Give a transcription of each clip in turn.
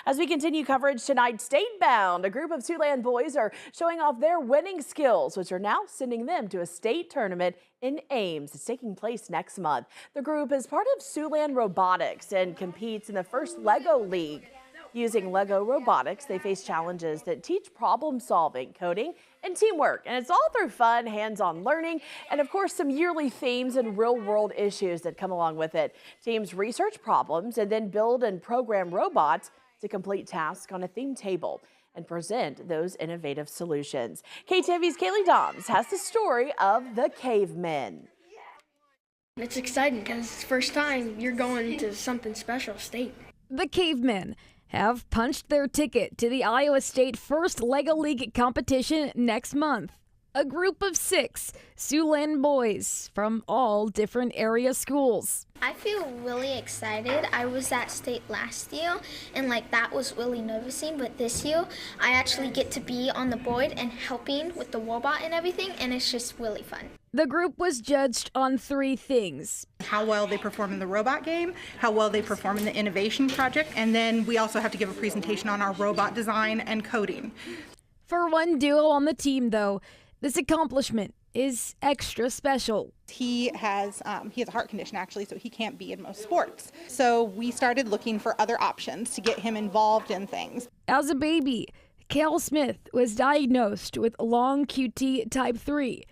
As we continue coverage tonight, state-bound, a group of Siouxland boys are showing off their winning skills, which are now sending them to a state tournament in Ames. It's taking place next month. The group is part of Siouxland Robotics and competes in the first Lego League. Using Lego robotics, they face challenges that teach problem solving, coding, and teamwork. And it's all through fun, hands-on learning, and of course, some yearly themes and real-world issues that come along with it. Teams research problems and then build and program robots to complete tasks on a theme table and present those innovative solutions. KTV's Kaylee Doms has the story of the cavemen. It's exciting because it's the first time you're going to something special state. The cavemen have punched their ticket to the Iowa State First Lego League competition next month. A group of 6 Siouxland boys from all different area schools. I feel really excited. I was at state last year and that was really nerve-wracking, but this year I actually get to be on the board and helping with the robot and everything, and it's just really fun. The group was judged on 3 things: how well they perform in the robot game, how well they perform in the innovation project, and then we also have to give a presentation on our robot design and coding. For one duo on the team, though, this accomplishment is extra special. He has a heart condition, actually, so he can't be in most sports. So we started looking for other options to get him involved in things. As a baby, Cale Smith was diagnosed with long QT type 3,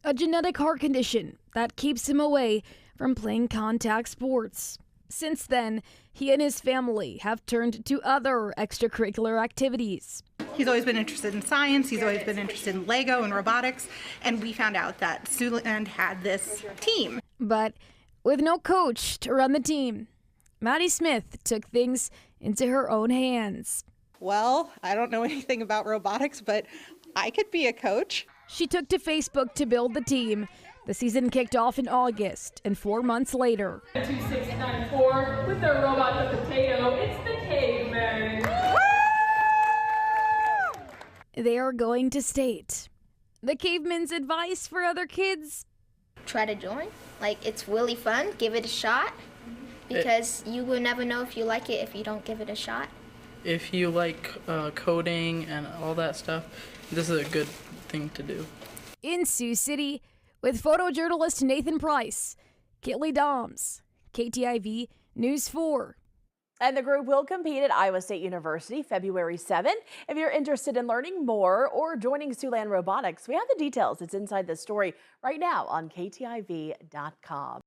a genetic heart condition that keeps him away from playing contact sports. Since then, he and his family have turned to other extracurricular activities. He's always been interested in science, he's always been interested in Lego and robotics, and we found out that Siouxland had this team. But with no coach to run the team, Maddie Smith took things into her own hands. Well, I don't know anything about robotics, but I could be a coach. She took to Facebook to build the team. The season kicked off in August, and 4 months later, 2694 with their robot the potato, it's the cavemen. They are going to state. The cavemen's advice for other kids? Try to join. It's really fun. Give it a shot because you will never know if you like it if you don't give it a shot. If you like coding and all that stuff, this is a good thing to do. In Sioux City, with photojournalist Nathan Price, Kaylee Doms, KTIV News 4. And the group will compete at Iowa State University February 7th. If you're interested in learning more or joining Siouxland Robotics, we have the details. It's inside the story right now on KTIV.com.